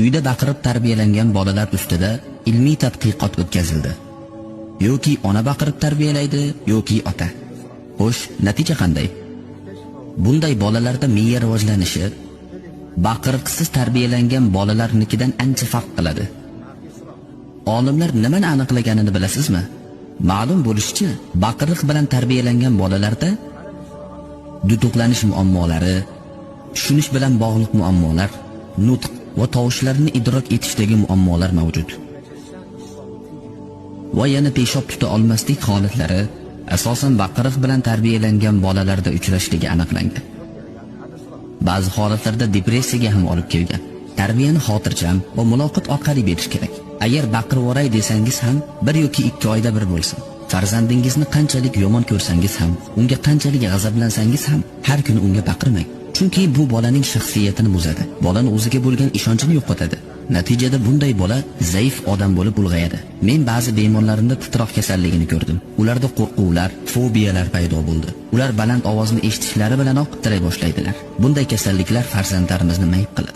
Uyda baqirib tarbiyalangan bolalar ustida ilmiy tadqiqot o'tkazildi. Yoki ona baqirib tarbiyalaydi, yoki ota. Xo'sh, natija qanday? Bunday bolalarda miya rivojlanishi baqiriqsiz tarbiyalangan bolalarnikidan ancha farq qiladi. Olimlar nimani aniqlaganini bilasizmi? Ma'lum bo'lishicha, baqiriq bilan tarbiyalangan bolalarda duduqlanish muammolari, tushunish bilan bog'liq muammolar, nutq va tovushlarni idrok etishdagi muammolar mavjud. Va yana peshob tuta olmaslik holatlari asosan baqiriq bilan tarbiyalangan bolalarda uchrashligi aniqlangan. Ba'zi holatlarda depressiyaga ham olib kelgan. Tarbiyani xotirjam va muloqot orqali berish kerak. Agar baqirvoray desangiz ham 1 yoki 2 oyda bir bo'lsin. Farzandingizni qanchalik yomon ko'rsangiz ham, unga qanchalik g'azablansangiz ham har kuni unga baqirmang. Chunki bu bolaning shaxsiyatini buzadi. Bolani o'ziga bo'lgan ishonchini yo'qotadi. Natijada bunday bola zaif odam bo'lib ulg'ayadi. Men ba'zi bemorlarimda titroq kasalligini ko'rdim. Ularda qo'rquvlar, fobiyalar paydo bo'ldi. Ular baland ovozni eshitishlari bilanoq titray boshlaydilar. Bunday kasalliklar farzandlarimizni mayib qiladi.